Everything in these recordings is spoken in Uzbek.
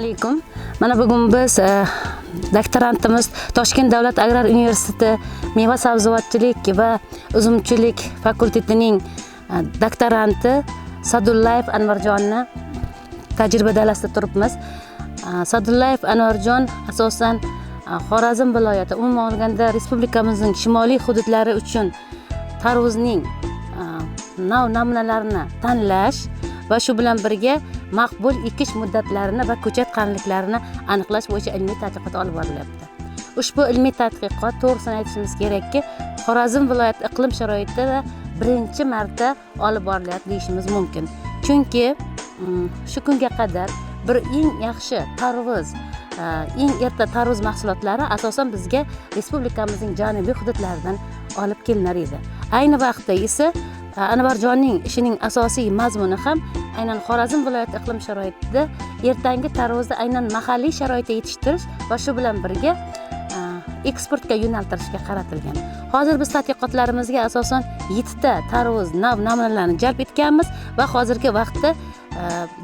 alaykum. Mana bugun biz doktorantimiz Toshkent davlat agrar universiteti meva sabzavotchilik va uzumchilik fakultetining doktoranti Sadullayev Anvarjonni tajriba dalasida turibmiz. Sadullayev Anvarjon asosan Xorazm viloyati, umuman olganda respublikamizning shimoliy hududlari uchun tarvuzning namunalarini tanlash va shu bilan birga maqbul ekish muddatlarini va ko'chat qanliklarini aniqlash bo'yicha ilmiy tadqiqot olib borilyapti. Ushbu ilmiy tadqiqot to'g'risini aytishimiz kerakki, Xorazm viloyati iqlim sharoitida birinchi marta olib borilyapti deyishimiz mumkin. Chunki shu kunga qadar bir eng yaxshi tarvuz, eng erta tarvuz mahsulotlari asosan bizga respublikamizning janubiy hududlaridan olib kelinar edi. Ayni vaqtda esa Anvarjonning ishining asosiy mazmuni ham aynan Xorazm viloyati iqlim sharoitida ertangi tarvuzni aynan mahalliy sharoitda yetishtirish va shu bilan birga eksportga yo'naltirishga qaratilgan. Hozir biz tadqiqotlarimizga asosan 7 ta tarvuz namunalarini jalb etganmiz va hozirgi vaqtda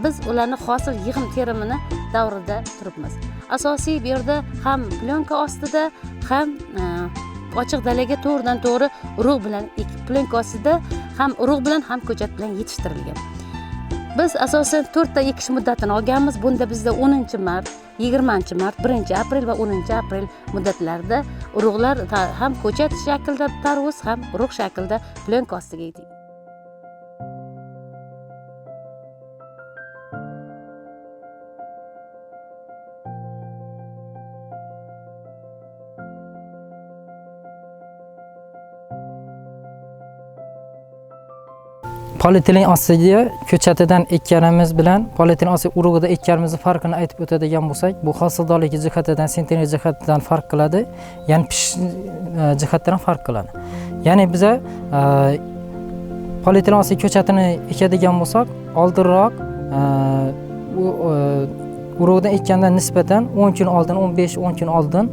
biz ularni hosil yig'im terimini davrida turibmiz. Asosiy bu yerda ham plyonka ostida, ham ochiq dalaga to'g'ridan to'g'ri urug' bilan plyonka ostida ham urug' bilan ham ko'chat bilan yetishtirilgan. Biz asosan 4 ta ekish muddatini olganmiz. Bunda bizda 10-mart, 20-mart, 1-aprel va 10-aprel muddatlarida urug'lar ham ko'chat shaklida tarvuz, ham urug' shaklida plyonka ostiga yetilgan. Polietilen ostiga ko'chatidan ekkanimiz bilan polietilen osti urug'ida ekkanimizning farqini aytib o'tadigan bo'lsak, bu hosildorligi jihatidan, senteniy jihatidan farq qiladi, ya'ni pishish jihatidan farq qiladi. Ya'ni biza polietilen osti ko'chatini ekadigan bo'lsak, oldinroq urug'dan ekkandan nisbatan 10 kun oldin, 15-10 kun oldin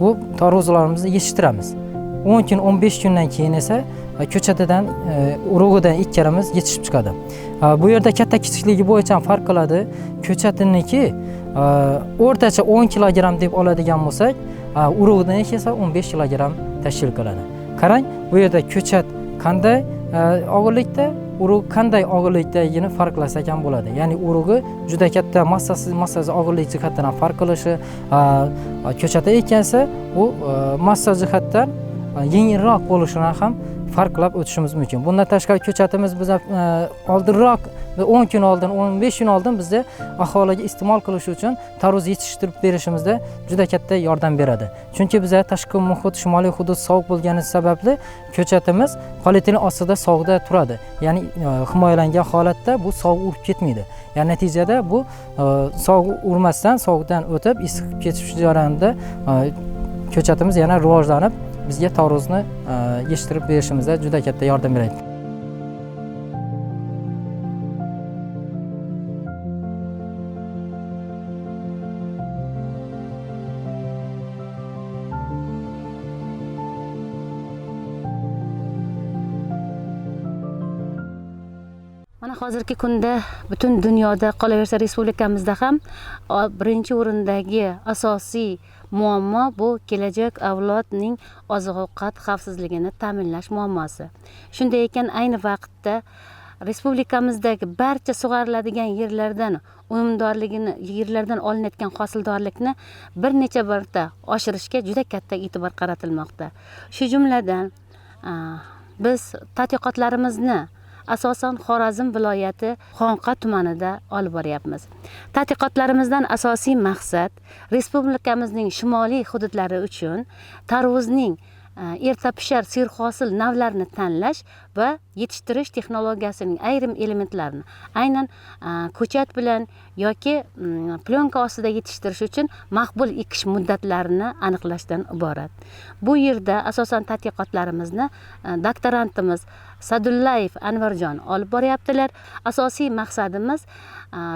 bu tarvuzlarimizni yetishtiramiz. 10 kun, 15 kundan keyin esa ko'chatidan urug'idan ekkanimiz yetishib chiqadi. Bu yerda katta kichikligi bo'yicha farq qiladi. Ko'chatiniki o'rtacha 10 kilogramm deb oladigan bo'lsak, urug'idan esa 15 kilogramm tashkil qiladi. Qarang, bu yerda ko'chat qanday og'irlikda, urug' qanday og'irlikdagini farqlasak ham bo'ladi. Ya'ni urug'i juda katta massasi og'irlik jihatidan farq qilishi, ko'chata ekansa, u massa jihatdan yengilroq bo'lishidan ham farqlab o'tishimiz mumkin. Bundan tashqari ko'chatimiz biz oldinroq 10 kun oldin, 15 kun oldin bizda aholiga iste'mol qilish uchun tarvuz yetishtirib berishimizda juda katta yordam beradi. Chunki bizda tashqi muhit, shimoliy hudud sovuq bo'lgani sababli ko'chatimiz polietilen ostida sovuqda turadi. Ya'ni himoyalangan holatda bu sovuq urib ketmaydi. Ya'ni natijada bu sovuq urmasdan, sovuqdan o'tib isib ketish jarayonida ko'chatimiz yana rivojlanib bizga tarvuzni yetishtirib berishimizda juda katta yordam beradi. Mana hozirgi kunda butun dunyoda, qolaversa respublikamizda ham birinchi o'rindagi asosiy muammo bu kelajak avlodning oziq-ovqat xavfsizligini ta'minlash muammosi. Shunday ekan, ayni vaqtda respublikamizdagi barcha sug'oriladigan yerlardan yerlardan olinayotgan hosildorlikni bir necha marta oshirishga juda katta e'tibor qaratilmoqda. Shu jumladan biz tadqiqotlarimizni asosan Xorazm viloyati Xonqa tumanida olib boryapmiz. Tadqiqotlarimizdan asosiy maqsad respublikamizning shimoliy hududlari uchun tarvuzning erta pishar serhosil navlarini tanlash va yetishtirish texnologiyasining ayrim elementlarini aynan ko'chat bilan yoki plyonka ostida yetishtirish uchun maqbul ekish muddatlarini aniqlashdan iborat. Bu yerda asosan tadqiqotlarimizni doktorantimiz Sadullayev Anvarjon olib boryaptilar. Asosiy maqsadimiz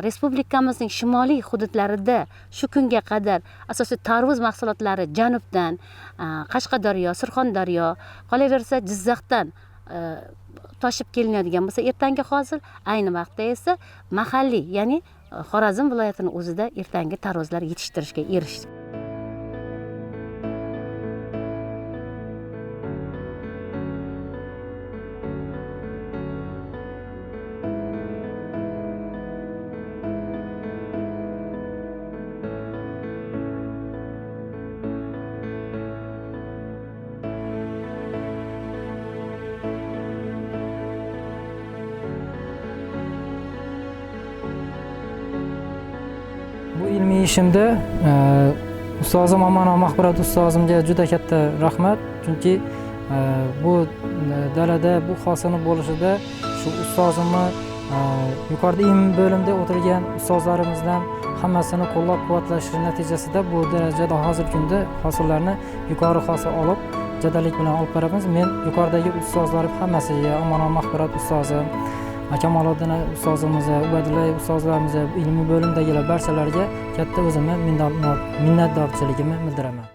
respublikamizning shimoliy hududlarida shu kunga qadar asosiy tarvuz mahsulotlari janubdan, Qashqadaryo, Surxondaryo, qolaversa Jizzaxdan toshib kelinadigan bo'lsa, ertangi hosil ayni vaqtda esa mahalliy, ya'ni Xorazm viloyatini o'zida ertangi tarvuzlar yetishtirishga erishdik. Bu ilmiy ishimda ustozim Amanov Maxburat ustozimga juda katta rahmat, chunki bu dalada bu hosilni bo'lishida shu ustozimni yuqorida ilmiy bo'limda o'tirgan ustozlarimizdan hammasini qo'llab-quvvatlashi natijasida bu darajada hozirgi kunda hosillarni yuqori hosil olib, jadallik bilan olib boramiz. Men yuqoridagi ustozlarim hammasiga, Amanov Maxburat ustozim, Kamoliddin ustozimiz, Ubaydulla ustozlarimiz, ilmiy bo'limdagilar barchalariga katta o'zimni minnatdorchiligimni bildiraman.